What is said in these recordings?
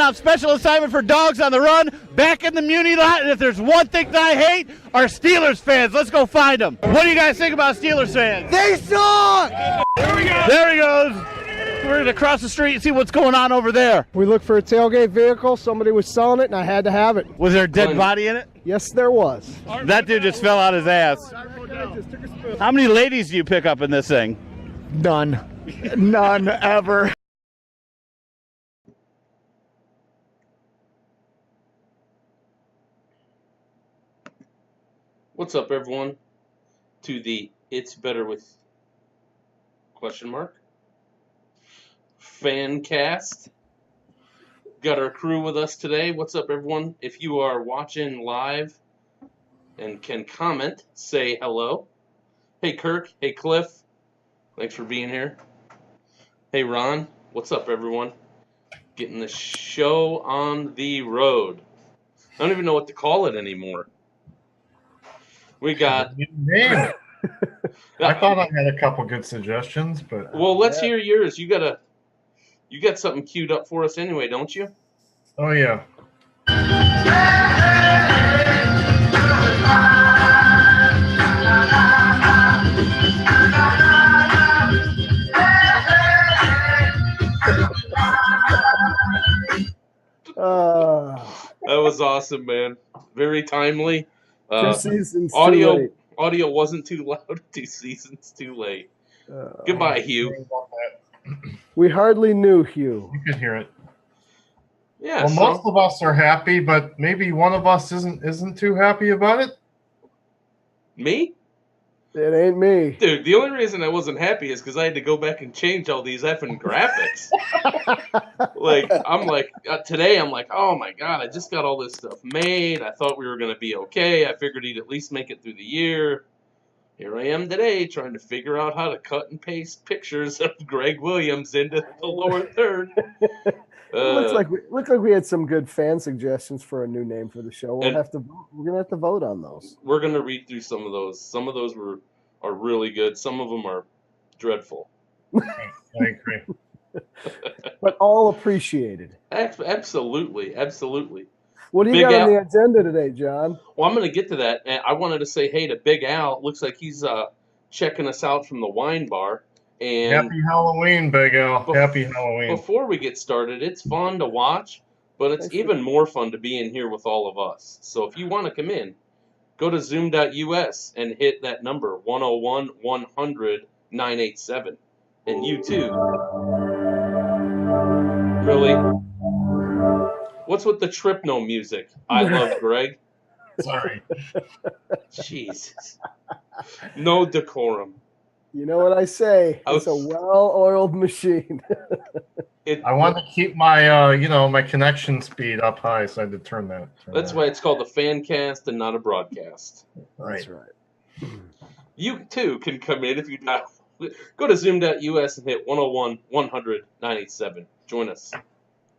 out special assignment for Dogs on the Run, back in the Muni lot, and if there's one thing that I hate, are Steelers fans. Let's go find them. What do you guys think about Steelers fans? They suck! There he goes. We're going to cross the street and see what's going on over there. We looked for a tailgate vehicle. Somebody was selling it, and I had to have it. Was there a dead body in it? Yes, there was. That dude just fell out his ass. How many ladies do you pick up in this thing? None. None ever. What's up, everyone? To the It's Better With question mark Fancast. Got our crew with us today. What's up, everyone? If you are watching live and can comment, say hello. Hey, Kirk. Hey, Cliff. Thanks for being here. Hey, Ron. What's up, everyone? Getting the show on the road. I don't even know what to call it anymore. We got... name. I thought I had a couple good suggestions, but... Well, let's hear yours. You got something queued up for us anyway, don't you? Oh, yeah. That was awesome, man. Very timely. 2 seasons audio, too late. Audio wasn't too loud. 2 seasons too late. Goodbye, Hugh. We hardly knew Hugh. You could hear it. Yeah. Well, most of us are happy, but maybe one of us isn't too happy about it. Me? It ain't me. Dude, the only reason I wasn't happy is because I had to go back and change all these effing graphics. Today I'm like, oh my God, I just got all this stuff made. I thought we were going to be okay. I figured he'd at least make it through the year. Here I am today trying to figure out how to cut and paste pictures of Greg Williams into the lower third. Looks like we had some good fan suggestions for a new name for the show. We're gonna have to vote on those. We're gonna read through some of those. Some of those are really good. Some of them are dreadful. I agree. But all appreciated. Absolutely. What do you Big got Al. on the agenda today, John? Well, I'm gonna get to that. And I wanted to say hey to Big Al. Looks like he's checking us out from the wine bar. And Happy Halloween, Big Al. Happy Halloween. Before we get started, it's fun to watch, but it's even more fun to be in here with all of us. So if you want to come in, go to zoom.us and hit that number, 101-100-987. And you too. Really? What's with the Tripno music? I love Greg. Sorry. Jesus. No decorum. You know what I say? It's a well-oiled machine. I want to keep my, my connection speed up high, so I had to turn that. That's why it's called a Fancast and not a broadcast. Right. That's right. You, too, can come in if you not. Go to zoom.us and hit 101-100-987. Join us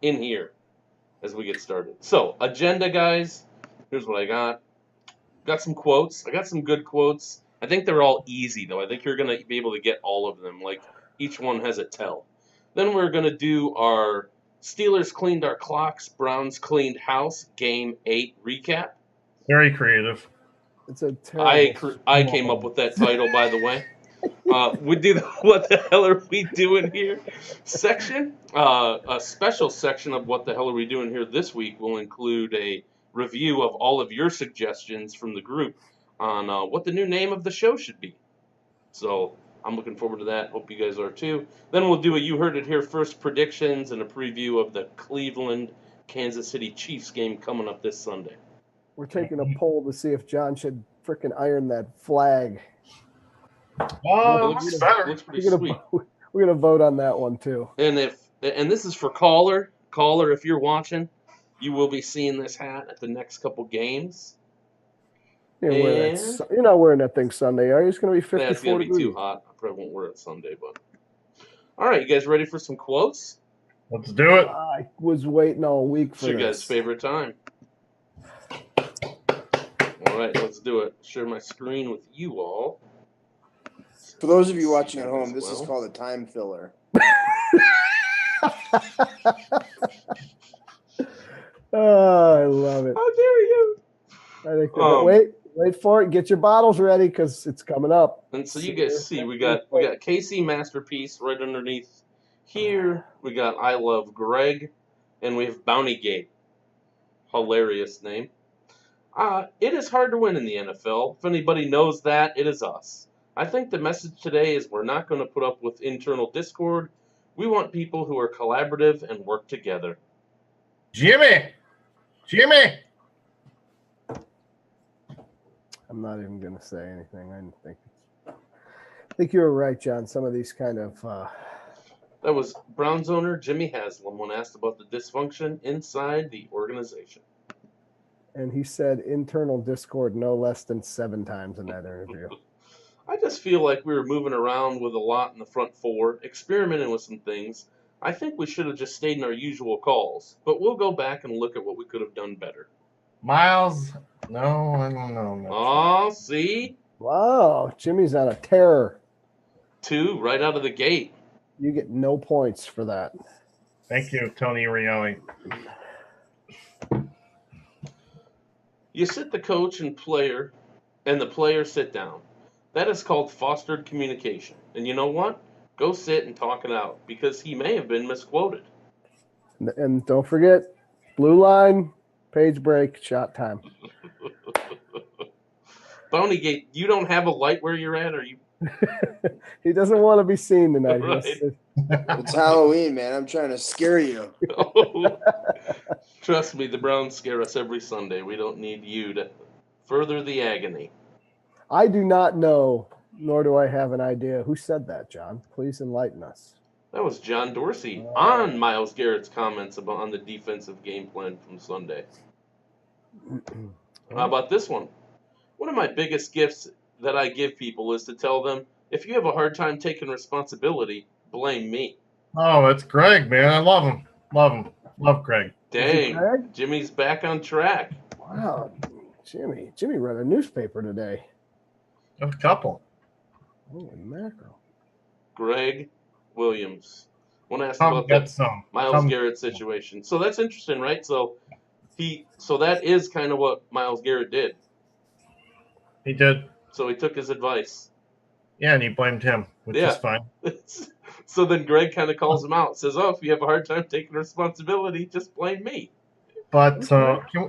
in here as we get started. So, agenda, guys. Here's what I got. Got some quotes. I got some good quotes. I think they're all easy, though. I think you're going to be able to get all of them. Like, each one has a tell. Then we're going to do our Steelers cleaned our clocks, Browns cleaned house, Game 8 recap. Very creative. It's a terrible... I came up with that title, by the way. We do the What the Hell Are We Doing Here section. A special section of What the Hell Are We Doing Here this week will include a review of all of your suggestions from the group on what the new name of the show should be. So I'm looking forward to that. Hope you guys are too. Then we'll do a You Heard It Here First predictions and a preview of the Cleveland-Kansas City Chiefs game coming up this Sunday. We're taking a poll to see if John should frickin' iron that flag. Oh, looks better. Looks pretty sweet. We're gonna vote on that one too. And this is for caller, if you're watching, you will be seeing this hat at the next couple games. You're not wearing that thing Sunday, are you? It's going to be 54 It's going to be too hot. I probably won't wear it Sunday, but... All right, you guys ready for some quotes? Let's do it. I was waiting all week for this. It's your guys' favorite time. All right, let's do it. Share my screen with you all. For those of you watching at home, this is called a time filler. Oh, I love it. How dare you? I think wait for it. Get your bottles ready because it's coming up. And so you guys see, we got KC Masterpiece right underneath here. We got I Love Greg, and we have Bounty Gate. Hilarious name. It is hard to win in the NFL. If anybody knows that, it is us. I think the message today is we're not going to put up with internal discord. We want people who are collaborative and work together. Jimmy! I'm not even going to say anything. I think you were right, John. Some of these kind of... That was Browns owner Jimmy Haslam when asked about the dysfunction inside the organization. And he said internal discord no less than 7 times in that interview. I just feel like we were moving around with a lot in the front four, experimenting with some things. I think we should have just stayed in our usual calls, but we'll go back and look at what we could have done better. Miles? No, I don't know. Oh, see? Wow, Jimmy's on a tear. 2 right out of the gate. You get no points for that. Thank you, Tony Rioli. You sit the coach and the player sit down. That is called fostered communication. And you know what? Go sit and talk it out because he may have been misquoted. And don't forget, blue line, page break, shot time. Bounty Gate, you don't have a light where you're at, or you? He doesn't want to be seen tonight. Right. It's Halloween, man. I'm trying to scare you. Oh, trust me, the Browns scare us every Sunday. We don't need you to further the agony. I do not know, nor do I have an idea. Who said that, John? Please enlighten us. That was John Dorsey on Myles Garrett's comments on the defensive game plan from Sunday. How about this one? One of my biggest gifts that I give people is to tell them, if you have a hard time taking responsibility, blame me. Oh, it's Greg, man. I love him. Love Greg. Dang, Greg? Jimmy's back on track. Wow, Jimmy read a newspaper today. A couple. Holy mackerel. Greg Williams. Want to ask about that Myles Garrett situation. So that's interesting, right? So that is kind of what Myles Garrett did. He did. So he took his advice. Yeah, and he blamed him, which is fine. So then Greg kind of calls him out. Says, if you have a hard time taking responsibility, just blame me. But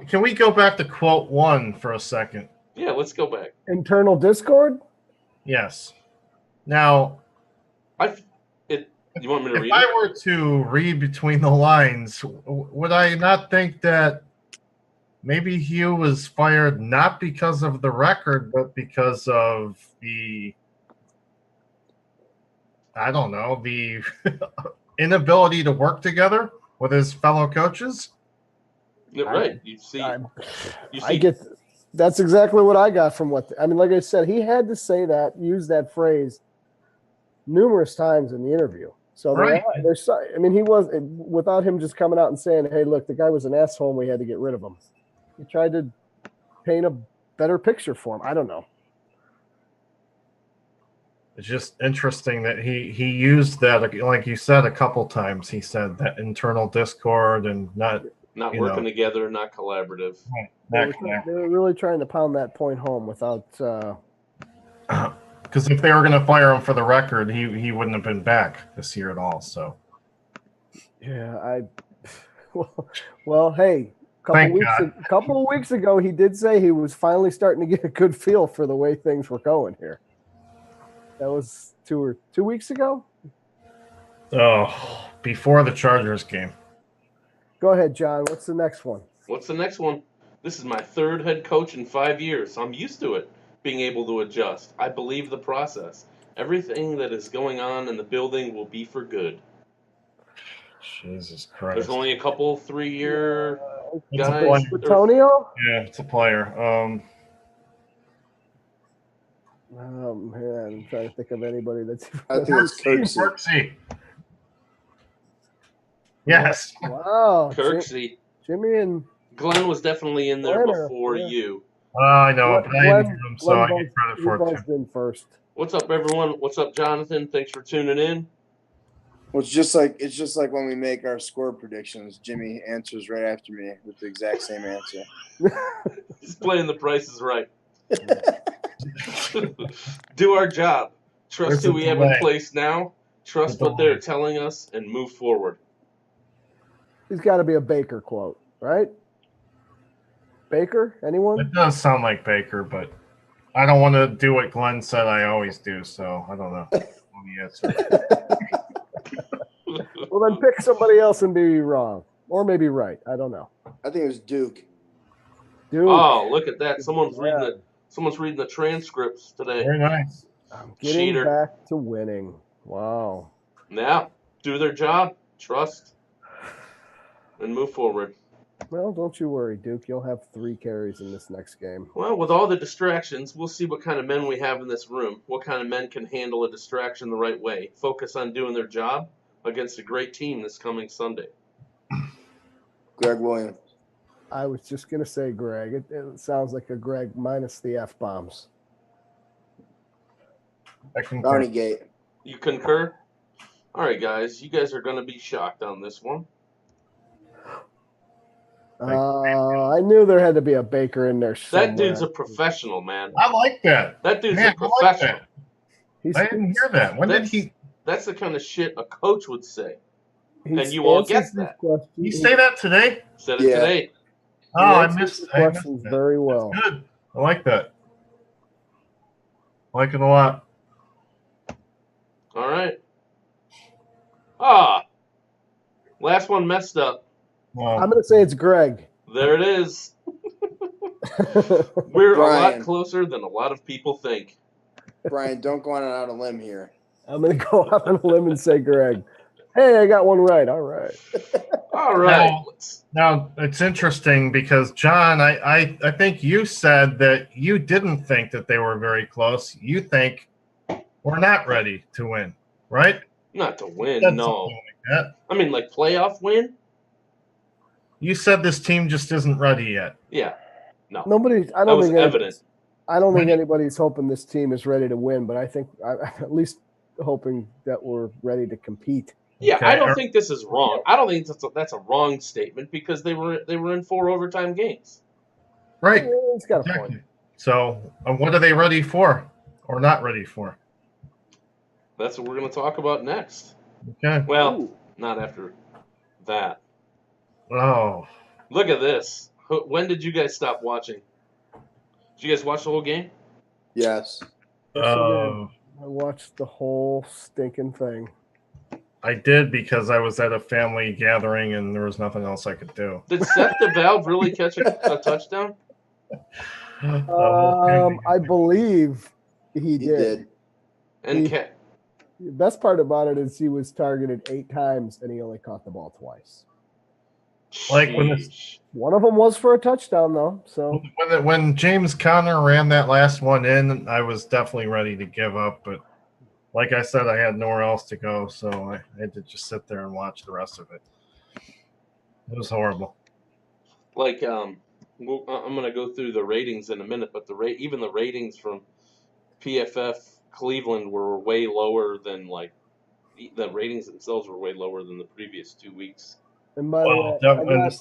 can we go back to quote 1 for a second? Yeah, let's go back. Internal discord? Yes. Now, you want me to read if I were to read between the lines, would I not think that maybe Hugh was fired not because of the record, but because of the inability to work together with his fellow coaches? Yeah, right. That's exactly what I got from like I said, he had to say that, use that phrase numerous times in the interview. So right. He was, without him just coming out and saying, hey, look, the guy was an asshole and we had to get rid of him. He tried to paint a better picture for him. I don't know. It's just interesting that he used that, like you said, a couple times. He said that internal discord and not working together, not collaborative. They were really trying to pound that point home without. Because if they were going to fire him for the record, he wouldn't have been back this year at all. So. Yeah, well, hey. A couple of weeks ago, he did say he was finally starting to get a good feel for the way things were going here. That was 2 weeks ago? Oh, before the Chargers game. Go ahead, John. What's the next one? This is my 3rd head coach in 5 years. I'm used to it, being able to adjust. I believe the process. Everything that is going on in the building will be for good. Jesus Christ. There's only a couple 3-year guys. Antonio? Yeah, it's a player. Man, I'm trying to think of anybody that's. I think it's Kirksey. Yes. Wow. Kirksey. Jimmy and Glenn was definitely in there before you. I know. But I didn't hear him, so I get credit for it. Been first. What's up, everyone? What's up, Jonathan? Thanks for tuning in. Well, it's just like when we make our score predictions. Jimmy answers right after me with the exact same answer. He's playing the prices right. Do our job. Trust who we have in place now. Trust what they're telling us and move forward. He's got to be a Baker quote, right? Baker? Anyone? It does sound like Baker, but I don't want to do what Glenn said I always do, so I don't know. Well, then pick somebody else and be wrong. Or maybe right. I don't know. I think it was Duke. Duke. Oh, look at that. Someone's reading the transcripts today. Very nice. I'm getting Cheater. back to winning. Wow. Now, do their job, trust, and move forward. Well, don't you worry, Duke. You'll have 3 carries in this next game. Well, with all the distractions, we'll see what kind of men we have in this room. What kind of men can handle a distraction the right way. Focus on doing their job against a great team this coming Sunday. Greg Williams. I was just going to say Greg. It sounds like a Greg minus the F-bombs. Barney Gate. You concur? All right, guys. You guys are going to be shocked on this one. I knew there had to be a Baker in there somewhere. That dude's a professional, man. I like that. That dude's Man, a professional. I didn't hear that. When did he? That's the kind of shit a coach would say. He And you all get that. You say that today? Said it today. Oh, I missed the questions very well. That's good. I like that. I like it a lot. All right. Last one messed up. Wow. I'm going to say it's Greg. There it is. We're Brian. a lot closer than a lot of people think. Brian, don't go on and out a limb here. I'm going to go out on a limb and say Greg. Hey, I got one right. All right. All right. Now it's interesting because, John, I think you said that you didn't think that they were very close. You think we're not ready to win, right? Not to win, Said no. something like that. I mean, like playoff win? You said this team just isn't ready yet. Yeah. No. Nobody. I That don't was think evident. I don't think anybody's hoping this team is ready to win, but I think I'm at least hoping that we're ready to compete. Yeah, Okay. I don't think this is wrong. I don't think that's a wrong statement because they were in 4 overtime games. Right. Yeah, it's got a Exactly. point. So what are they ready for or not ready for? That's what we're going to talk about next. Okay. Well, not after that. Oh. Look at this. When did you guys stop watching? Did you guys watch the whole game? Yes. I watched the whole stinking thing. I did because I was at a family gathering and there was nothing else I could do. Did Seth DeValve really catch a touchdown? I believe he did. And The best part about it is he was targeted 8 times and he only caught the ball twice. Like when One of them was for a touchdown, though. So when James Conner ran that last one in, I was definitely ready to give up. But like I said, I had nowhere else to go, so I had to just sit there and watch the rest of it. It was horrible. Like, I'm going to go through the ratings in a minute, but even the ratings from PFF Cleveland were way lower than, like, the ratings themselves were way lower than the previous 2 weeks. And by the way,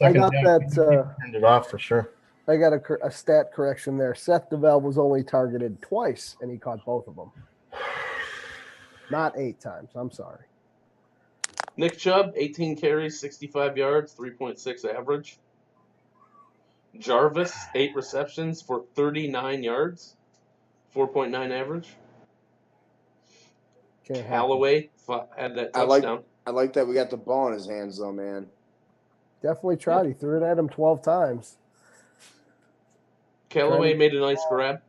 I got that. Turned it off for sure. I got a stat correction there. Seth DeValve was only targeted twice, and he caught both of them. Not 8 times. I'm sorry. Nick Chubb, 18 carries, 65 yards, 3.6 average. Jarvis, 8 receptions for 39 yards, 4.9 average. Callaway had that touchdown. I like that we got the ball in his hands, though, man. Definitely tried. He threw it at him 12 times. Callaway made a nice grab.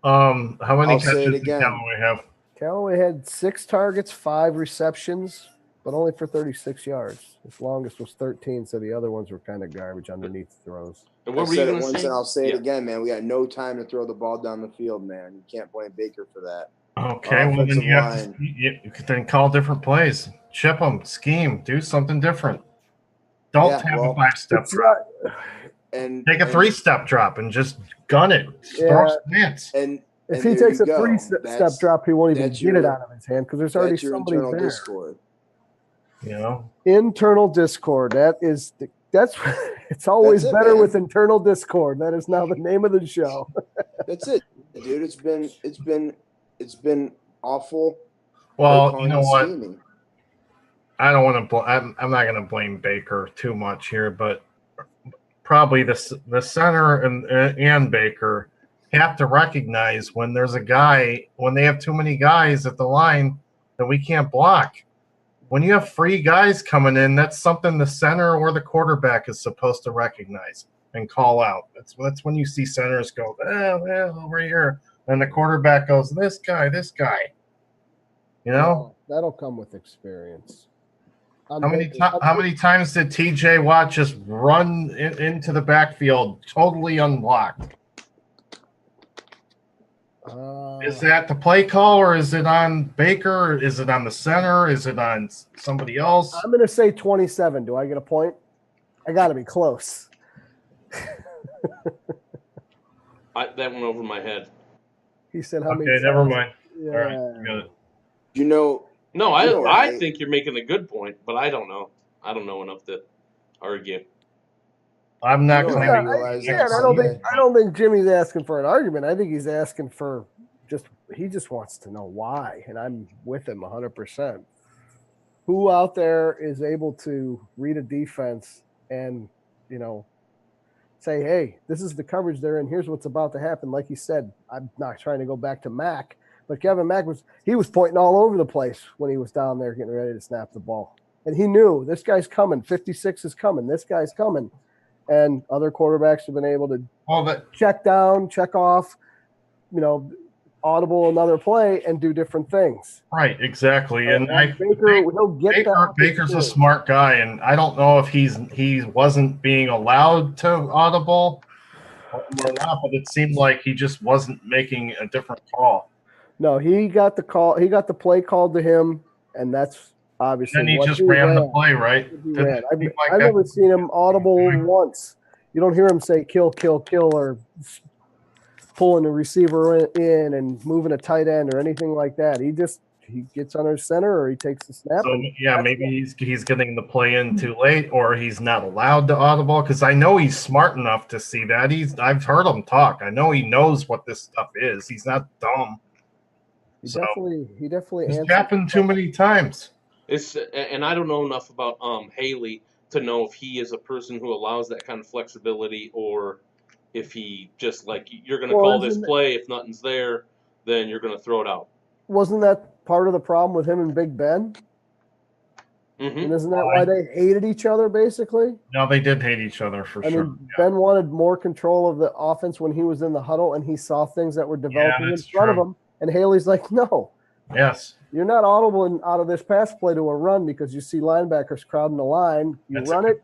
How many I'll say catches it did again. Callaway have? Callaway had 6 targets, 5 receptions, but only for 36 yards. His longest was 13, so the other ones were kind of garbage underneath throws. And what I were said you it going to once say? and I'll say it again, man. We got no time to throw the ball down the field, man. You can't blame Baker for that. Okay, well then you could then call different plays, chip them, scheme, do something different. Don't have a 5-step drop. And take a 3-step drop and just gun it. Yeah. Stance. And if he takes a 3-step drop, he won't even get it out of his hand because there's already somebody there. Discord. You know, internal discord. That's it's always That's it, better man. with internal discord. That is now the name of the show. That's it, dude. It's been awful. well, calling you know and what? scheming. I don't want to. I'm not going to blame Baker too much here, but probably the center and Baker have to recognize when there's a guy, when they have too many guys at the line that we can't block. When you have free guys coming in, that's something the center or the quarterback is supposed to recognize and call out. That's when you see centers go, over here, and the quarterback goes, this guy. You know, That'll come with experience. how many times did TJ Watt just run into the backfield totally unblocked? Is that the play call, or is it on Baker? Is it on the center? Is it on somebody else? I'm going to say 27. Do I get a point? I got to be close. That went over my head. He said, "How many?" Okay, never mind. Yeah. All right, got it. You know. No, You know I think you're making a good point, but I don't know. I don't know enough to argue. I'm not You know going what I to. realized Yeah, and I don't think Jimmy's asking for an argument. I think he's asking for he just wants to know why, and I'm with him 100%. Who out there is able to read a defense and, say, hey, this is the coverage they're in. Here's what's about to happen. Like you said, I'm not trying to go back to Mack, but Kevin Mack was pointing all over the place when he was down there getting ready to snap the ball. And he knew this guy's coming. 56 is coming. This guy's coming. And other quarterbacks have been able to check down, check off, audible another play and do different things. Right, exactly. And Baker's a smart guy, and I don't know if he wasn't being allowed to audible or not, but it seemed like he just wasn't making a different call. No, he got the call. He got the play called to him, and that's obviously. And he just ran the play, right? I've never seen him audible once. You don't hear him say kill, kill, kill, or pulling the receiver in and moving a tight end or anything like that. He gets under center or he takes the snap. So maybe he's getting the play in too late, or he's not allowed to audible, because I know he's smart enough to see that. I've heard him talk. I know he knows what this stuff is. He's not dumb. He definitely it's happened too many times. And I don't know enough about Haley to know if he is a person who allows that kind of flexibility, or if he just you're going to call this play. If nothing's there, then you're going to throw it out. Wasn't that part of the problem with him and Big Ben? Mm-hmm. And isn't that why they hated each other, basically? No, they did hate each other for sure. Mean, Ben wanted more control of the offense when he was in the huddle, and he saw things that were developing in front of him. And Haley's like, no. Yes. You're not audible out of this pass play to a run because you see linebackers crowding the line. You run it,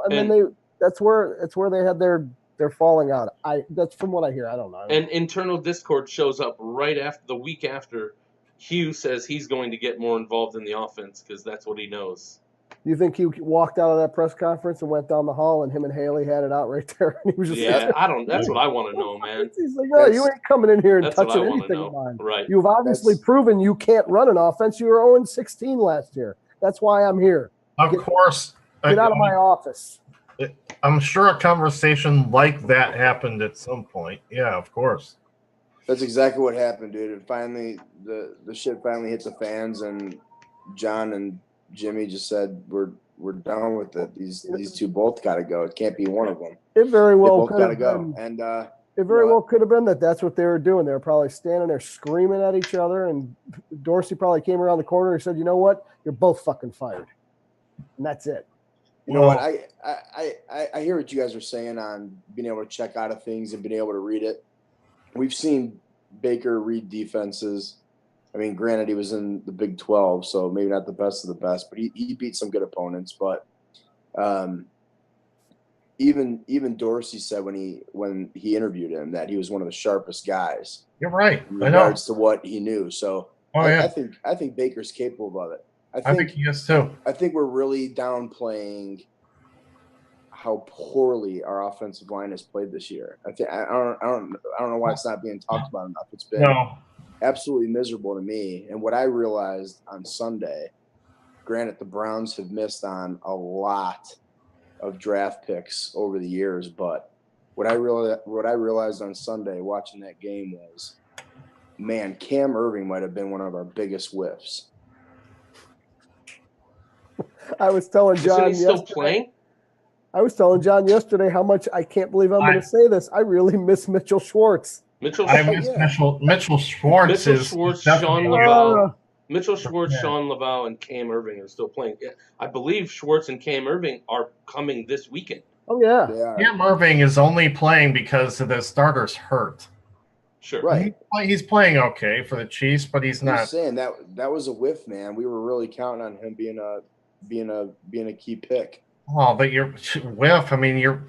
then that's where they had their falling out. That's from what I hear. I don't know. And internal discord shows up right after the week after Hugh says he's going to get more involved in the offense because that's what he knows. You think he walked out of that press conference and went down the hall and him and Haley had it out right there? And he was just that's what I want to know, man. He's like, no, you ain't coming in here and touching anything of mine. Right. You've obviously proven you can't run an offense. You were 0-16 last year. That's why I'm here. Of course. Get out of my office. I'm sure a conversation like that happened at some point. Yeah, of course. That's exactly what happened, dude. And finally, the shit finally hit the fans, and John and Jimmy just said, "We're done with it. These two both got to go. It can't be one of them. It very well could have go." And it very well could have been that's what they were doing. They were probably standing there screaming at each other, and Dorsey probably came around the corner and said, "You know what? You're both fucking fired," and that's it. You know what? I hear what you guys are saying on being able to check out of things and being able to read it. We've seen Baker read defenses. I mean, granted, he was in the Big 12, so maybe not the best of the best, but he beat some good opponents. But even Dorsey said when he interviewed him that he was one of the sharpest guys. You're right. In regards to what he knew. So I think Baker's capable of it. I think he is too. I think we're really downplaying how poorly our offensive line has played this year. I don't know why it's not being talked about enough. It's been absolutely miserable to me. And what I realized on Sunday granted, the Browns have missed on a lot of draft picks over the years, but what I realized on Sunday watching that game was, man, Cam Irving might have been one of our biggest whiffs. I was telling John Isn't he still yesterday. playing? I was telling John yesterday how much I can't believe I'm going to say this. I really miss Mitchell Schwartz. I miss Mitchell Schwartz. Mitchell Schwartz, Sean Laval. Mitchell Schwartz, Sean Laval, and Cam Irving are still playing. I believe Schwartz and Cam Irving are coming this weekend. Oh, yeah. Cam Irving is only playing because the starter's hurt. Sure. Right. He's playing okay for the Chiefs, but he's not. I'm saying that was a whiff, man. We were really counting on him being a key pick. Oh, but you're whiff. I mean, you're.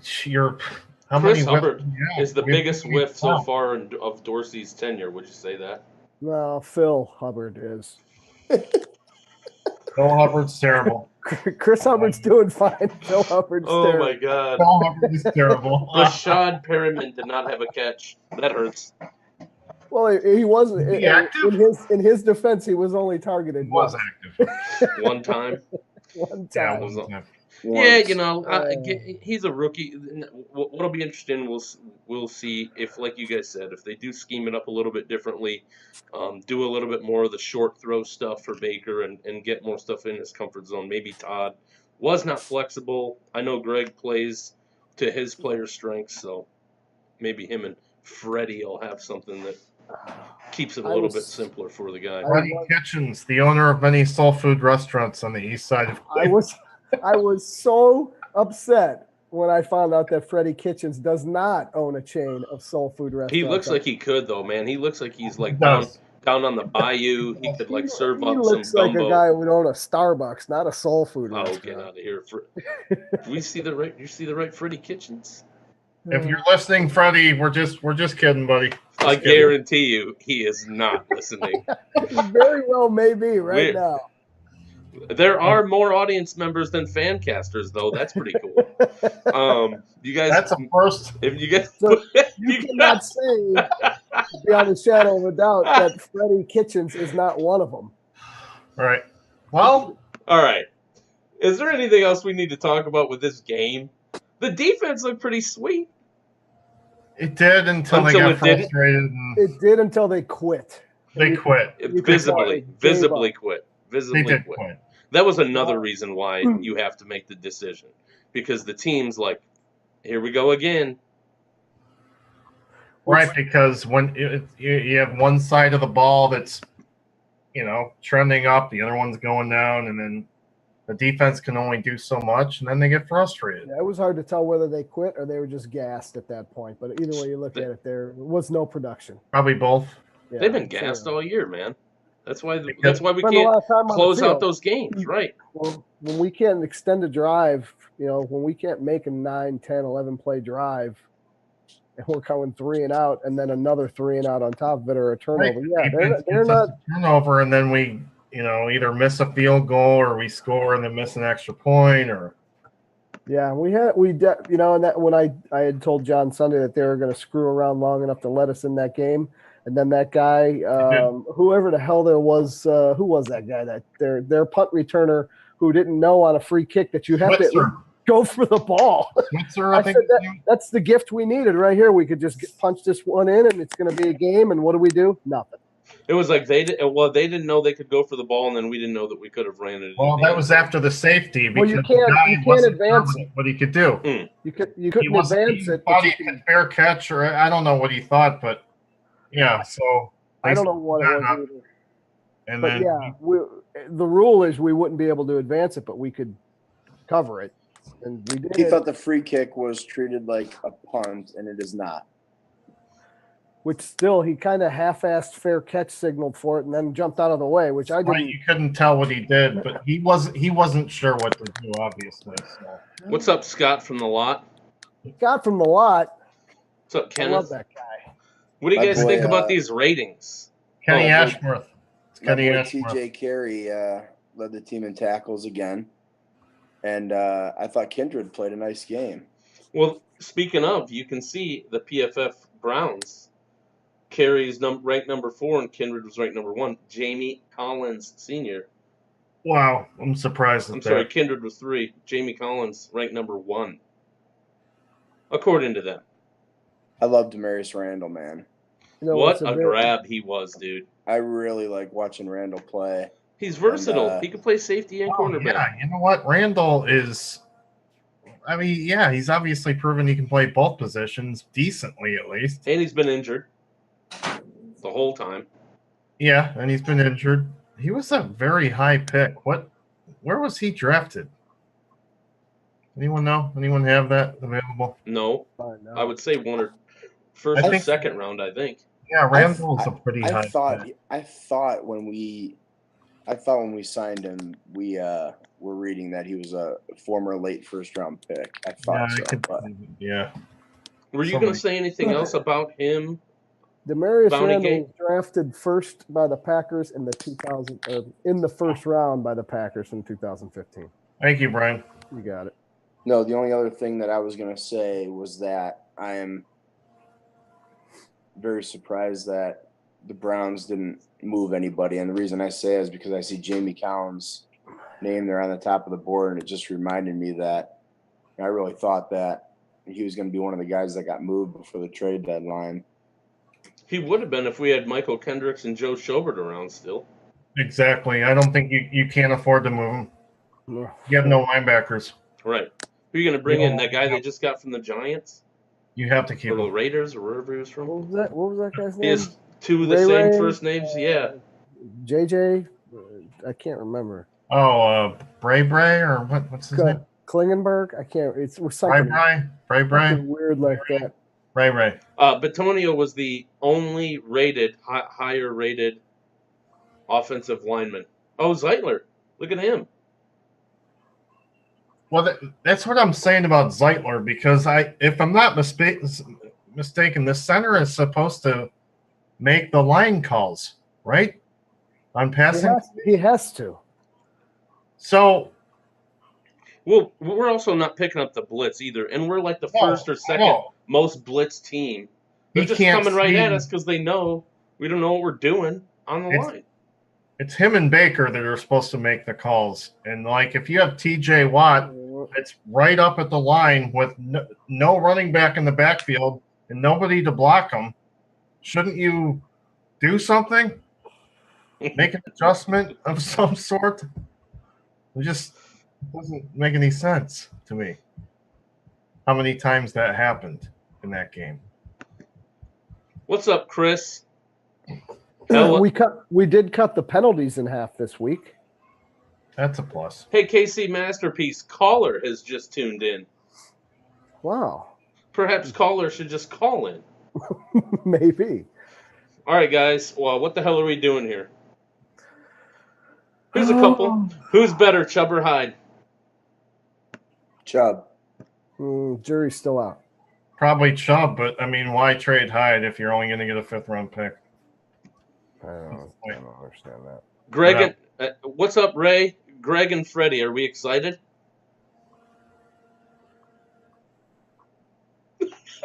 How Chris many Hubbard is the biggest whiff so far of Dorsey's tenure. Would you say that? No, Phil Hubbard is. Phil Hubbard's terrible. Chris Hubbard's doing fine. Phil Hubbard's terrible. Oh my God. Phil Hubbard is terrible. Rashad Perriman did not have a catch. That hurts. Well, he wasn't. Is he active? In his defense, he was only targeted. He was active. One time. One Yeah, time. He's a rookie. What'll be interesting, we'll see if, like you guys said, if they do scheme it up a little bit differently, do a little bit more of the short throw stuff for Baker and get more stuff in his comfort zone. Maybe Todd was not flexible. I know Greg plays to his player strengths, so maybe him and Freddie will have something that keeps it a little bit simpler for the guy. Freddie Kitchens, the owner of many soul food restaurants on the east side of Cleveland. I was so upset when I found out that Freddie Kitchens does not own a chain of soul food restaurants. He looks like he could, though, man. He looks like he's like down on the bayou. He could like serve up some gumbo. He looks like a guy who would own a Starbucks, not a soul food restaurant. Oh, get out of here! You see the right Freddie Kitchens? If you're listening, Freddie, we're just kidding, buddy. I guarantee you, he is not listening. Very well, maybe now. There are more audience members than Fancasters, though. That's pretty cool. You guys, that's a first. If you guys, so you cannot say beyond a shadow of a doubt that Freddie Kitchens is not one of them. All right. Well, all right. Is there anything else we need to talk about with this game? The defense looked pretty sweet. It did until they got frustrated. It did until they quit. They quit. Visibly quit. Visibly they did quit. That was another reason why you have to make the decision, because the team's like, here we go again. Right, because when you have one side of the ball that's, trending up, the other one's going down, and then the defense can only do so much, and then they get frustrated. Yeah, it was hard to tell whether they quit or they were just gassed at that point. But either way you look at it, there was no production. Probably both. Yeah, they've been gassed all year, man. That's why we can't close out those games, right? Well, when we can't extend a drive, when we can't make a 9, 10, 11 play drive, and we're going 3 and out, and then another 3 and out on top of it, or a turnover. Right. Yeah, they're not turnover, and then we, either miss a field goal or we score and then miss an extra point, or. Yeah, and that when I had told John Sunday that they were going to screw around long enough to let us in that game. And then that guy, whoever the hell there was, who was that guy? That their punt returner who didn't know on a free kick that you have to go for the ball. I think that's the gift we needed right here. We could just punch this one in, and it's going to be a game. And what do we do? Nothing. It was like they didn't know they could go for the ball, and then we didn't know that we could have ran it. Well, that was after the safety. Well, you can't advance it. What he could do. You couldn't advance it. He thought he could fair catch, or I don't know what he thought, but. Yeah, so I don't know what it was either. But the rule is we wouldn't be able to advance it, but we could cover it, and we did. He thought the free kick was treated like a punt, and it is not. Which still, he kind of half-assed fair catch signaled for it, and then jumped out of the way. Which I didn't. Right, you couldn't tell what he did, but he wasn't sure what to do. Obviously. So. What's up, Scott from the lot? Scott from the lot. What's up, Kenneth? I love that guy. What do you guys think about these ratings? Kenny Ashworth. Kenny Ashworth. TJ Carey led the team in tackles again. And I thought Kindred played a nice game. Well, speaking of, you can see the PFF Browns. Carey's ranked number 4 and Kindred was ranked number 1. Jamie Collins Sr. Wow, I'm surprised at I'm that. sorry, Kindred was 3. Jamie Collins ranked number 1, according to them. I love Demarius Randall, man. You know, What a grab he was, dude. I really like watching Randall play. He's versatile. He can play safety and cornerback. Yeah, you know what? Randall is. I mean, yeah, he's obviously proven he can play both positions decently, at least. And he's been injured the whole time. Yeah, and he's been injured. He was a very high pick. Where was he drafted? Anyone know? Anyone have that available? No. I would say first or second round, I think. Yeah, Randall's a pretty high pick. I thought when we signed him, we were reading that he was a former late first round pick. I thought yeah. Were you going to say anything else about him? Demarius Randall was drafted first by the Packers in the first round by the Packers in 2015. Thank you, Brian. You got it. No, the only other thing that I was going to say was that I am very surprised that the Browns didn't move anybody. And the reason I say is because I see Jamie Collins' name there on the top of the board, and it just reminded me that I really thought that he was going to be one of the guys that got moved before the trade deadline. He would have been if we had Michael Kendricks and Joe Schobert around still. Exactly. I don't think you can't afford to move him. You have no linebackers. Right. Who are you going to bring in? That guy they just got from the Giants? You have to keep or the him. Raiders or wherever he was from? What was that guy's name? He has 2 of the same first names. Yeah. JJ? I can't remember. Oh, Bray or what's his name? Klingenberg? I can't. It was something. Bray. Weird like that. Ray. Batonio was the only higher rated offensive lineman. Oh, Zeitler. Look at him. Well, that's what I'm saying about Zeitler, because if I'm not mistaken, the center is supposed to make the line calls, right? On passing? He has to. So, well, we're also not picking up the blitz either, and we're like the first or second most blitz team. They're just coming right at us because they know we don't know what we're doing on the line. It's him and Baker that are supposed to make the calls. And, like, if you have T.J. Watt, it's right up at the line with no running back in the backfield and nobody to block him. Shouldn't you do something? Make an adjustment of some sort? It just doesn't make any sense to me how many times that happened in that game. What's up, Chris? We did cut the penalties in half this week. That's a plus. Hey, KC Masterpiece, Caller has just tuned in. Wow. Perhaps Caller should just call in. Maybe. All right, guys. Well, what the hell are we doing here? Here's a couple. Who's better, Chubb or Hyde? Chubb. Jury's still out. Probably Chubb, but, I mean, why trade Hyde if you're only going to get a 5th-round pick? I don't understand that. Greg, what's up, Ray? Greg and Freddie, are we excited?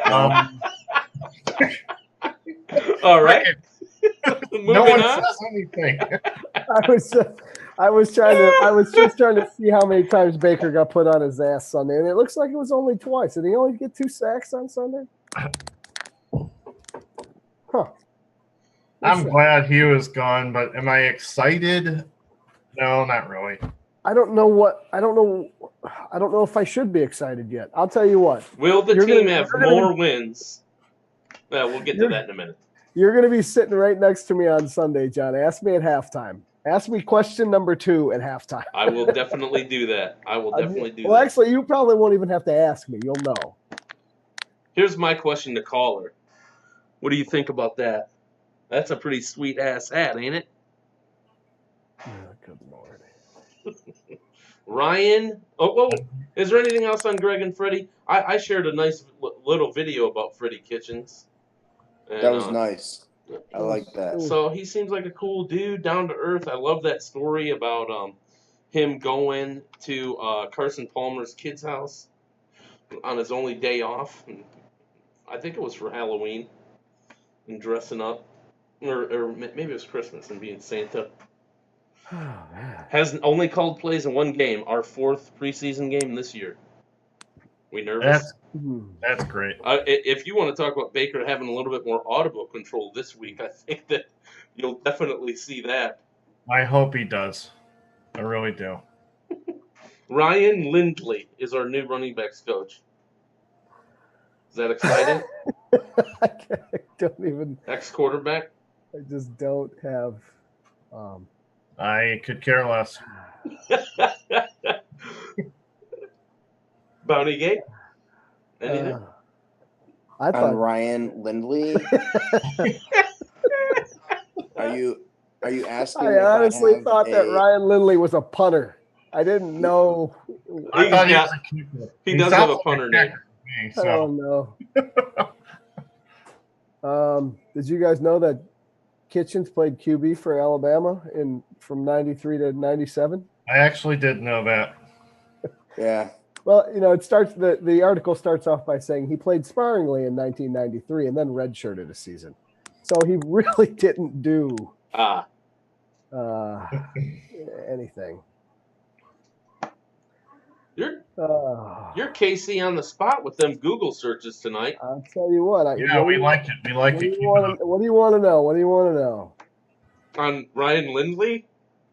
All right. No one says anything. I was just trying to see how many times Baker got put on his ass Sunday, and it looks like it was only twice. Did he only get 2 sacks on Sunday? Huh. I'm glad he was gone, but am I excited? No, not really. I don't know if I should be excited yet. I'll tell you what. Will the team have more wins? We'll get to that in a minute. You're going to be sitting right next to me on Sunday, John. Ask me at halftime. Ask me question number 2 at halftime. I will definitely do that. Well, actually, you probably won't even have to ask me. You'll know. Here's my question to Caller. What do you think about that? That's a pretty sweet-ass hat, ain't it? Good Lord. Ryan? Is there anything else on Greg and Freddie? I shared a nice little video about Freddie Kitchens. And, that was nice. I like that. So he seems like a cool dude, down to earth. I love that story about him going to Carson Palmer's kid's house on his only day off. I think it was for Halloween, and dressing up. Or maybe it was Christmas and being Santa. Has only called plays in one game, our 4th preseason game this year. We nervous? That's great. If you want to talk about Baker having a little bit more audible control this week, I think that you'll definitely see that. I hope he does. I really do. Ryan Lindley is our new running backs coach. Is that exciting? I don't even. Ex-quarterback? I just don't have. I could care less. Bounty Gate? Anything? I On thought Ryan Lindley. Are you asking? I honestly thought that Ryan Lindley was a punter. I didn't know. I thought he was a kicker. He does have a punter name. I don't know. Did you guys know that Kitchens played QB for Alabama from 93 to 97? I actually didn't know that. Yeah. Well, it starts. The article starts off by saying he played sparingly in 1993 and then redshirted a season. So he really didn't do anything. You're Casey on the spot with them Google searches tonight. I'll tell you what. We like it. We like it. What do you want to know? What do you want to know? On Ryan Lindley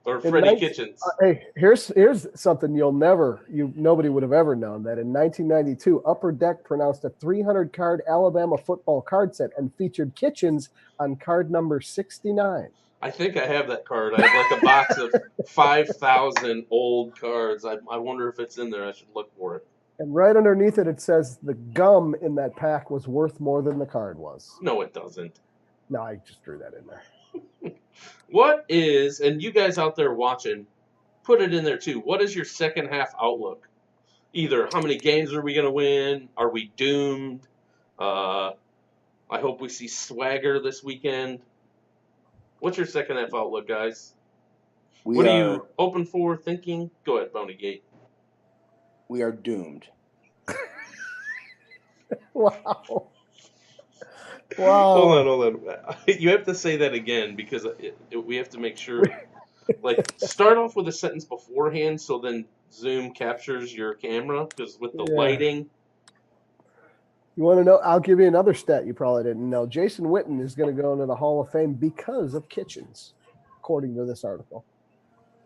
or Freddie Kitchens? Hey, here's something nobody would have ever known, that in 1992, Upper Deck pronounced a 300-card Alabama football card set and featured Kitchens on card number 69. I think I have that card. I have like a box of 5,000 old cards. I wonder if it's in there. I should look for it. And right underneath it says the gum in that pack was worth more than the card was. No, it doesn't. No, I just drew that in there. What is, and you guys out there watching, put it in there too. What is your second half outlook? Either how many games are we going to win? Are we doomed? I hope we see swagger this weekend. What's your second half outlook, guys? What are you open for, thinking? Go ahead, Bounty Gate. We are doomed. Wow. Hold on. You have to say that again because we have to make sure. Start off with a sentence beforehand so then Zoom captures your camera because with the lighting. You want to know? I'll give you another stat you probably didn't know. Jason Witten is going to go into the Hall of Fame because of Kitchens, according to this article.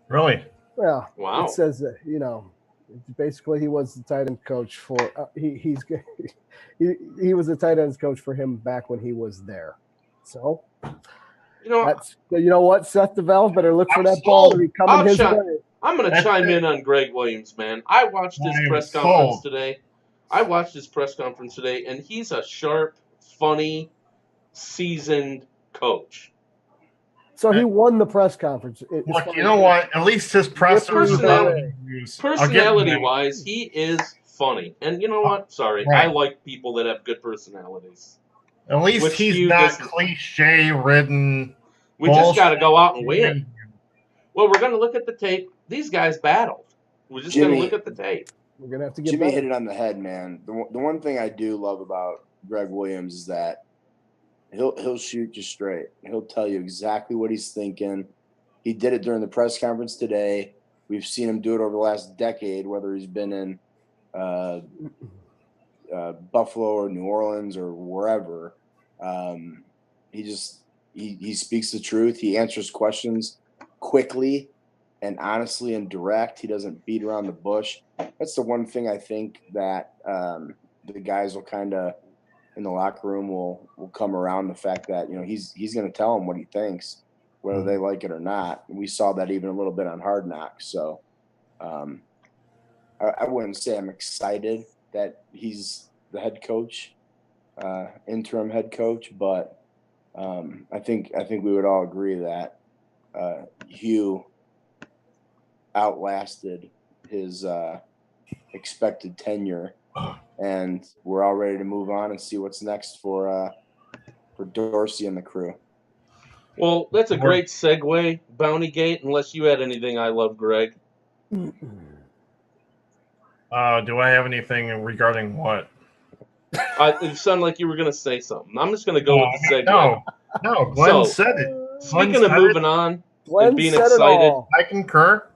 Really? Yeah. Wow. It says that, basically he was the tight end coach for he was the tight ends coach for him back when he was there. So you know what? Seth DeValve better look for that ball to be coming his way. I'm going to chime in on Greg Williams, man. I watched his press conference today, and he's a sharp, funny, seasoned coach. So he won the press conference. Look, you know what? At least his personality-wise, he is funny. And you know what? Sorry, I like people that have good personalities. At least he's not cliche-ridden. We just got to go out and win. Well, we're going to look at the tape. These guys battled. We're just going to look at the tape. We're going to have to get Jimmy hit it on the head, man. The one thing I do love about Greg Williams is that he'll shoot you straight. He'll tell you exactly what he's thinking. He did it during the press conference today. We've seen him do it over the last decade, whether he's been in Buffalo or New Orleans or wherever. He speaks the truth. He answers questions quickly and honestly and direct. He doesn't beat around the bush. That's the one thing I think that the guys will kind of in the locker room will come around, the fact that he's going to tell them what he thinks, whether they like it or not. And we saw that even a little bit on Hard Knocks. So I wouldn't say I'm excited that he's the head coach, interim head coach, but I think we would all agree that Hugh outlasted his expected tenure, and we're all ready to move on and see what's next for Dorsey and the crew. Well, that's a great segue, Bounty Gate, unless you had anything I love, Greg. Do I have anything regarding what? It sounded like you were going to say something. I'm just going to go with the segue. No, Glenn said it. Speaking of moving on, Glenn being said excited. It all. I concur.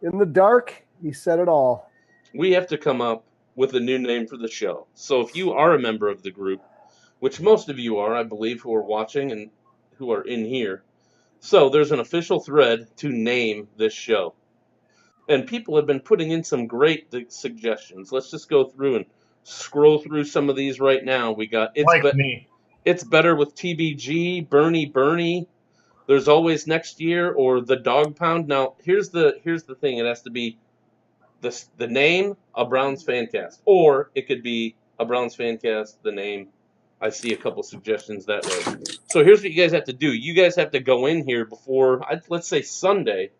In the dark, he said it all. We have to come up with a new name for the show. So if you are a member of the group, which most of you are, I believe, who are watching and who are in here, so there's an official thread to name this show. And people have been putting in some great suggestions. Let's just go through and scroll through some of these right now. We got It's Better with TBG, Bernie. There's Always Next Year, or The Dog Pound. Now, here's the thing. It has to be the name, a Browns Fancast. Or it could be a Browns Fancast, the name. I see a couple suggestions that way. So here's what you guys have to do. You guys have to go in here before, let's say Sunday,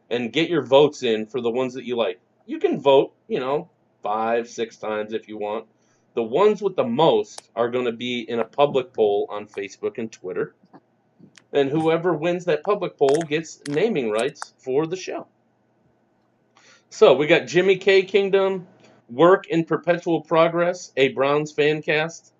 and get your votes in for the ones that you like. You can vote, 5, 6 times if you want. The ones with the most are going to be in a public poll on Facebook and Twitter. And whoever wins that public poll gets naming rights for the show. So we got Jimmy K Kingdom, Work in Perpetual Progress, a Browns Fancast,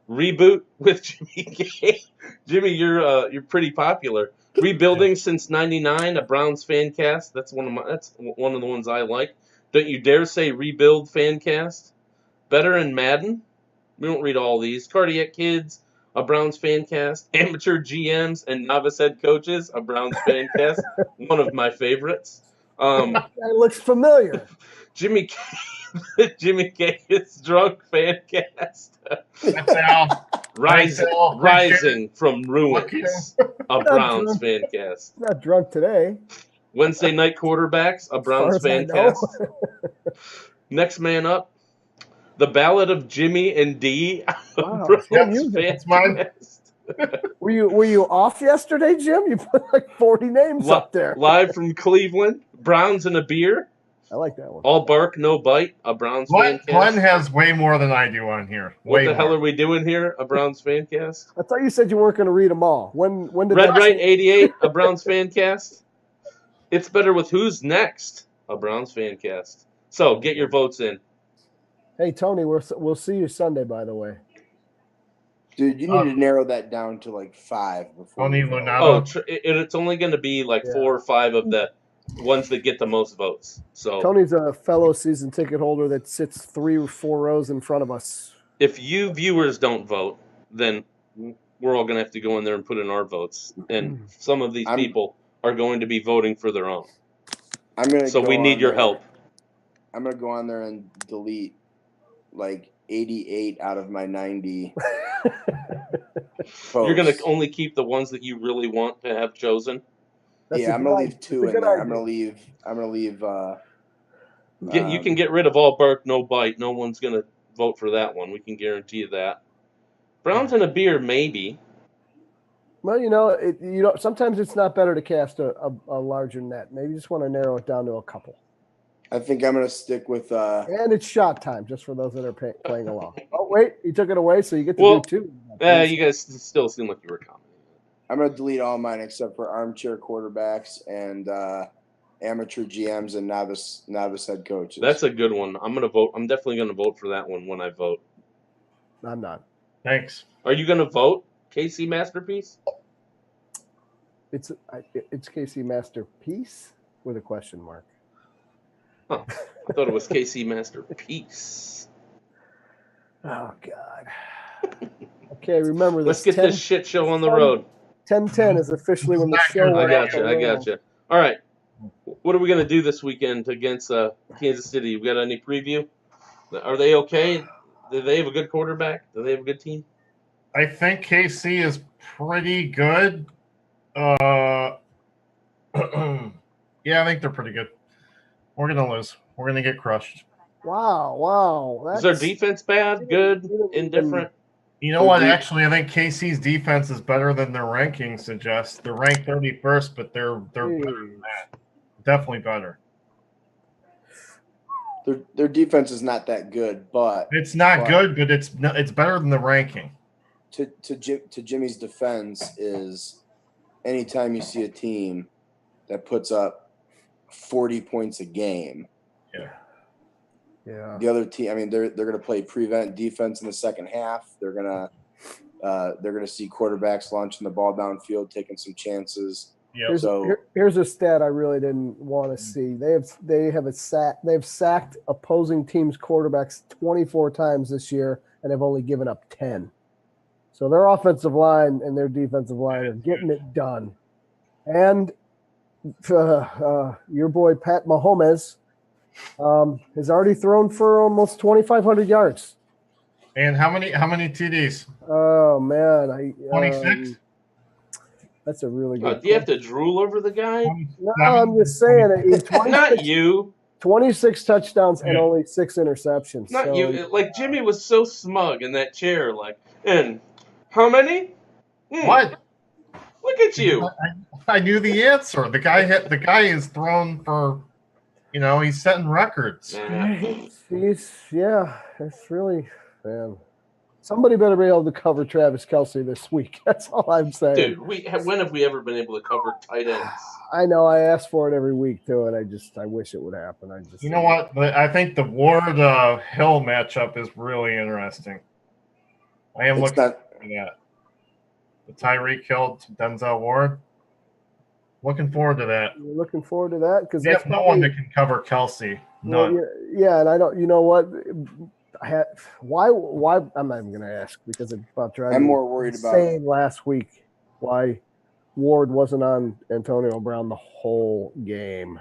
Reboot with Jimmy K. Jimmy, you're pretty popular. Rebuilding since '99, a Browns Fancast. That's one of the ones I like. Don't You Dare Say Rebuild Fancast. Better in Madden. We don't read all these. Cardiac Kids, a Browns Fancast. Amateur GMs and Novice Head Coaches, a Browns Fancast. One of my favorites. That looks familiar. Jimmy K is Drunk Fancast. That's Al. Rising from Ruins, a Browns Fancast. Not drunk today. Wednesday Night Quarterbacks, a Browns Fancast. Next Man Up, The Ballad of Jimmy and D, a Browns Fancast. Were you off yesterday, Jim? You put like 40 names up there. Live from Cleveland, Browns and a Beer. I like that one. All Bark, No Bite, a Browns Fancast. Glenn has way more than I do on here. What the hell are we doing here? A Browns Fancast? I thought you said you weren't going to read them all. When did Red Right 88, a Browns Fancast. It's Better with Who's Next, a Browns Fancast. So get your votes in. Hey, Tony, we'll see you Sunday, by the way. Dude, you need to narrow that down to like 5 before. Tony Lunato. It's only going to be like 4 or 5 of the ones that get the most votes. So Tony's a fellow season ticket holder that sits 3 or 4 rows in front of us. If you viewers don't vote, then we're all going to have to go in there and put in our votes. And some of these people are going to be voting for their own. So we need your help. I'm going to go on there and delete like 88 out of my 90. You're going to only keep the ones that you really want to have chosen? I'm going to leave 2 in there. I'm going to leave. You can get rid of All Bark, No Bite. No one's going to vote for that one. We can guarantee you that. Browns and a Beer, maybe. Well, sometimes it's not better to cast a larger net. Maybe you just want to narrow it down to a couple. I think I'm going to stick with. And it's shot time, just for those that are playing along. Oh, wait, you took it away, so you get to do 2. You guys still seem like you were commenting. I'm going to delete all mine except for Armchair Quarterbacks and Amateur GMs and Novice Head Coaches. That's a good one. I'm going to vote. I'm definitely going to vote for that one when I vote. I'm not. Thanks. Are you going to vote, KC Masterpiece? It's KC Masterpiece with a question mark. Huh. I thought it was KC Masterpiece. Oh, God. Okay, remember this. Let's get this shit show on the road. 10-10 is officially when the show I got you. All right. What are we going to do this weekend against Kansas City? We got any preview? Are they okay? Do they have a good quarterback? Do they have a good team? I think KC is pretty good. Yeah, I think they're pretty good. We're going to lose. We're going to get crushed. Wow. Is their defense bad, good, indifferent? You know what? Actually, I think KC's defense is better than their rankings suggest. They're ranked 31st, but they're better than that. Definitely better. Their defense is not that good, but it's not good, but it's better than the ranking. To Jimmy's defense is anytime you see a team that puts up 40 points a game. Yeah. The other team, I mean, they're going to play prevent defense in the second half. They're going to see quarterbacks launching the ball downfield, taking some chances. Yep. Here's a stat I really didn't want to see. They've sacked opposing teams' quarterbacks 24 times this year and have only given up 10. So their offensive line and their defensive line are getting it done. And your boy Pat Mahomes has already thrown for almost 2,500 yards. And how many TDs? Oh man, 26. That's a really good. Do you have to drool over the guy? No, I'm just saying. Not you. 26 touchdowns and only 6 interceptions. Not you. Like Jimmy was so smug in that chair. Like, and how many? What? Look at you. I knew the answer. The guy is thrown for, he's setting records. It's really, man. Somebody better be able to cover Travis Kelce this week. That's all I'm saying. Dude, when have we ever been able to cover tight ends? I know. I ask for it every week too, and I wish it would happen. You know what? I think the Ward Hill matchup is really interesting. I am looking at that. The Tyreek Hill to Denzel Ward. Looking forward to that. You're looking forward to that because that's no one that can cover Kelce. None. Well, yeah, and I don't. You know what? Why? I'm not even going to ask because it's about driving. I'm more worried about saying last week why Ward wasn't on Antonio Brown the whole game.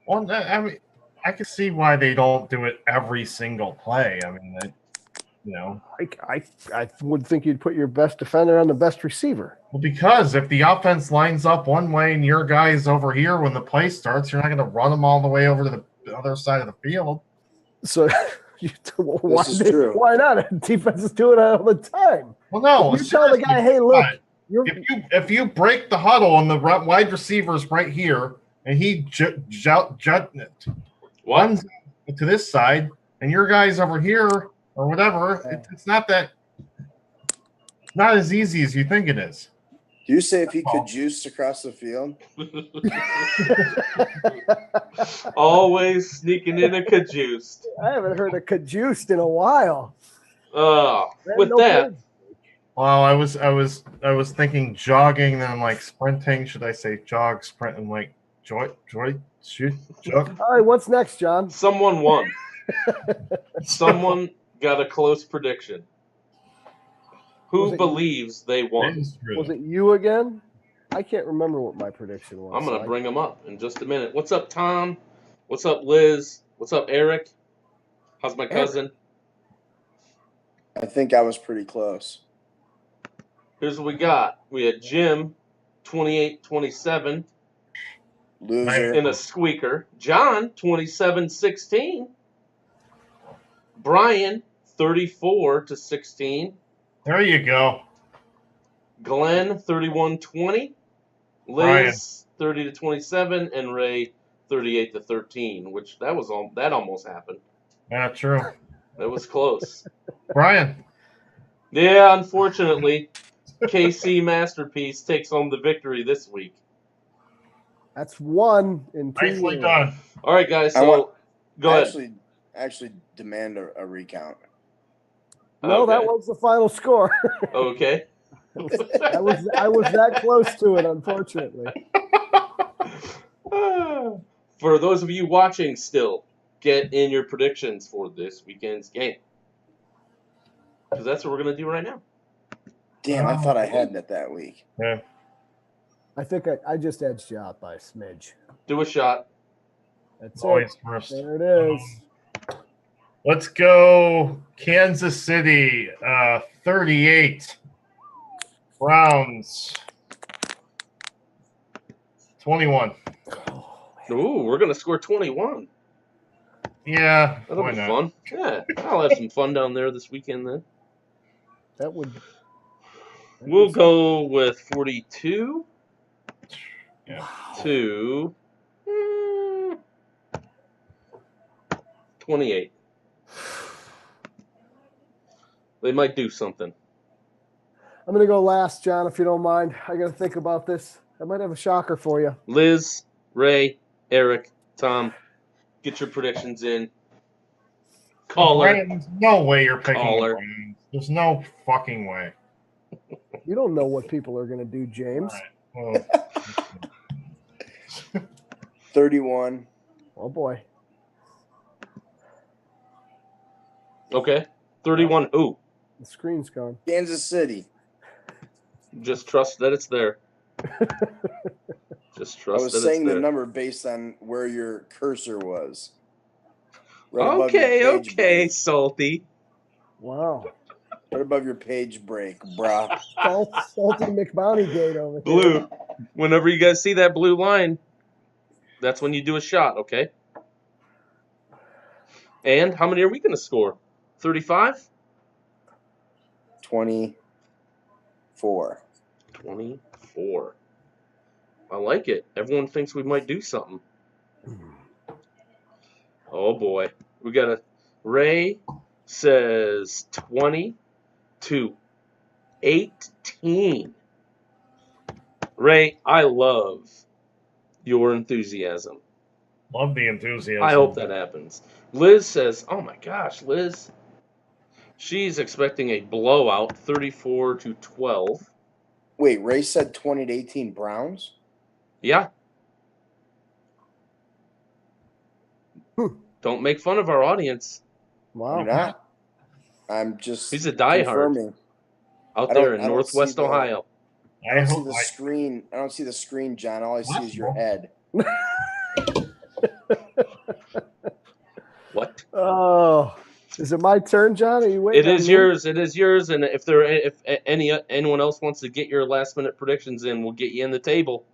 Well, I mean, I can see why they don't do it every single play. I mean, I would think you'd put your best defender on the best receiver. Well, because if the offense lines up one way and your guy's over here when the play starts, you're not going to run them all the way over to the other side of the field. So. True. Why not? Defenses do it all the time. Well, no. You tell the guy, hey, look. If you break the huddle and the wide receiver's right here, and he runs to this side, and your guy's over here or whatever, it's not as easy as you think it is. Do you say if he could juice across the field? Always sneaking in a cajuiced. I haven't heard a cajuiced in a while. With that. Well, I was thinking jogging, then I'm like sprinting. Should I say jog, sprint, and like joy, shoot, jog? All right, what's next, John? Someone won. Someone got a close prediction. Who believes they won? Was it you again? I can't remember what my prediction was. I'm going to bring them up in just a minute. What's up, Tom? What's up, Liz? What's up, Eric? How's my cousin? I think I was pretty close. Here's what we got. We had Jim, 28-27. Loser. In a squeaker. John, 27-16. Brian, 34-16. There you go. Glenn, 31-20. Liz, 30-27, and Ray, 38-13. Which that almost happened. Yeah, true. That was close. Brian. Yeah, unfortunately, KC Masterpiece takes home the victory this week. That's one in 2 years. Nicely done. All right, guys. So go ahead. Actually, demand a recount. No, okay. That was the final score. Okay. I was that close to it, unfortunately. For those of you watching still, get in your predictions for this weekend's game. Because that's what we're going to do right now. Damn, I thought I had that week. Yeah. I think I just edged you out by a smidge. Do a shot. That's Always it. first. There it is. Let's go Kansas City, 38. Browns, 21. Ooh, we're going to score 21. Yeah, That'll be fun. Yeah, I'll have some fun down there this weekend then. We'll go with 42 to 28. They might do something. I'm going to go last, John, if you don't mind. I got to think about this. I might have a shocker for you. Liz, Ray, Eric, Tom, get your predictions in. Caller. There's no way you're picking Caller. the Browns. There's no fucking way. You don't know what people are going to do, James. All right. Well, 31. Oh boy. Okay. 31 who? The screen's gone. Kansas City. Just trust that it's there. Just I trust was that it's saying the there. number based on where your cursor was. Right above your Okay, page okay, break. Salty. Wow. Right above your page break, brah. Salty McBounty gate over here. Blue. Whenever you guys see that blue line, that's when you do a shot, okay? And how many are we going to score? 35? 24. 24. I like it. Everyone thinks we might do something. Oh boy. We got a Ray says 20 to 18. Ray, I love your enthusiasm. Love the enthusiasm. I hope that happens. Liz says, oh my gosh, Liz. She's expecting a blowout, 34 to 12. Wait, Ray said 20 to 18 Browns? Yeah. Don't make fun of our audience. Wow. I'm not. I'm just He's a diehard confirming. out I there don't- in I don't Northwest see the- Ohio. I don't see the screen. I don't see the screen, John. All I see is your head. What? Oh, is it my turn, John? Are you waiting? It is yours. It is yours. And if anyone else wants to get your last minute predictions in, we'll get you in the table.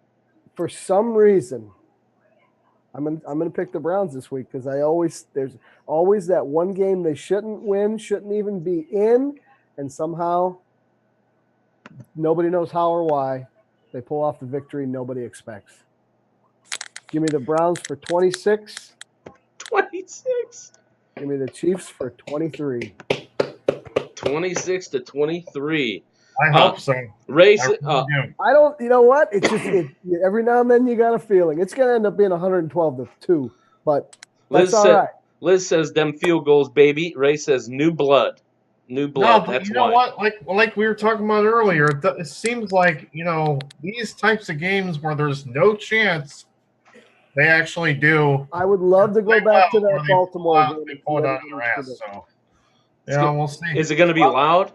For some reason, I'm gonna pick the Browns this week because there's always that one game they shouldn't win, shouldn't even be in, and somehow nobody knows how or why they pull off the victory nobody expects. Give me the Browns for 26. 26. Give me the Chiefs for 23. 26 to 23. I hope so. Race. I don't. You know what? It's just every now and then you got a feeling it's going to end up being 112 to 2, but that's all right. Liz says them field goals, baby. Ray says new blood. New blood. No, but that's you know why. what? Like we were talking about earlier, it seems like, these types of games where there's no chance they actually do. I would love to go back to that Baltimore game. They pull it out of their ass. So, we'll see. Is it going to be loud?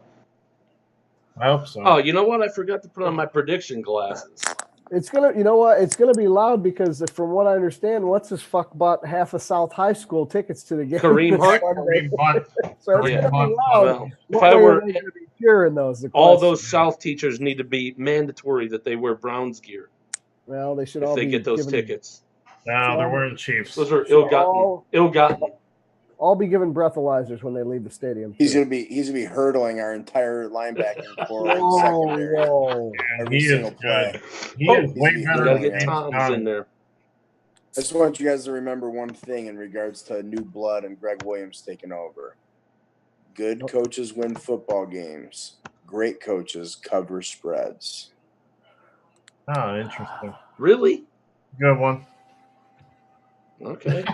I hope so. Oh, you know what? I forgot to put on my prediction glasses. It's gonna, you know what? It's gonna be loud because, from what I understand, what's this fuck bought half of South High School tickets to the game? Kareem Hunt. So it's Yeah. gonna be loud. Well, if What I way were are they gonna be cheering those? The all question. those South teachers need to be mandatory that they wear Browns gear Well, they should if all they be get those given, tickets. No, they're wearing Chiefs. Those are should ill-gotten. all be given breathalyzers when they leave the stadium. He's too. gonna be hurdling our entire linebacking core and Whoa, secondary. whoa. Every He is single good. play. He is way he's better Got to than get Yeah. James Tom's Conner. in there. I just want you guys to remember one thing in regards to new blood and Greg Williams taking over. Good coaches win football games. Great coaches cover spreads. Oh, interesting. Really? Good one. Okay.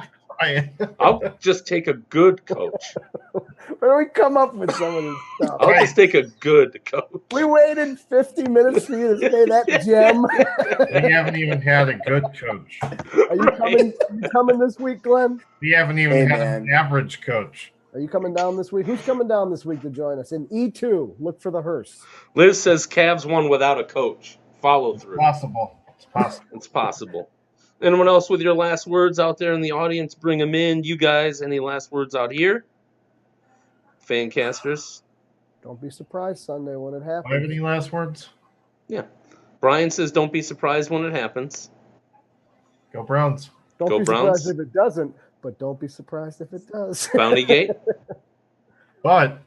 I'll just take a good coach. Where do we come up with some of this stuff? I'll just take a good coach. We waited 50 minutes for you to say that, Jim. We haven't even had a good coach. Are you coming this week, Glenn? We haven't even had an average coach. Are you coming down this week? Who's coming down this week to join us? In E2, look for the hearse. Liz says Cavs won without a coach. Follow through. Possible. It's possible. It's possible. Anyone else with your last words out there in the audience? Bring them in. You guys, any last words out here? Fancasters? Don't be surprised Sunday when it Do I have happens. any last words? Yeah. Brian says don't be surprised when it happens. Go Browns. Don't Go be Browns. surprised if it doesn't, but don't be surprised if it does. Bounty Gate? But,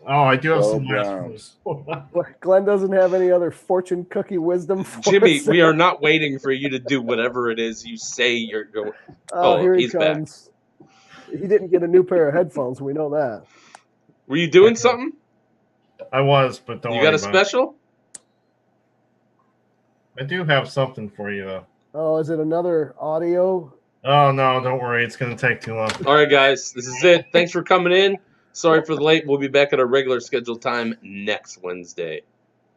I do have Go some last Browns. words. Glenn doesn't have any other fortune cookie wisdom for Jimmy, us. we are not waiting for you to do whatever it is you say you're going. Oh, here he he's back. comes. He didn't get a new pair of headphones. We know that. Were you doing something? I was, but don't You worry got a about special? it. I do have something for you, though. Oh, is it another audio? Oh, no, don't worry. It's going to take too long. All right, guys, this is it. Thanks for coming in. Sorry for the late. We'll be back at our regular scheduled time next Wednesday.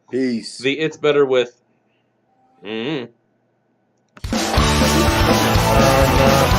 Peace. The It's Better with. And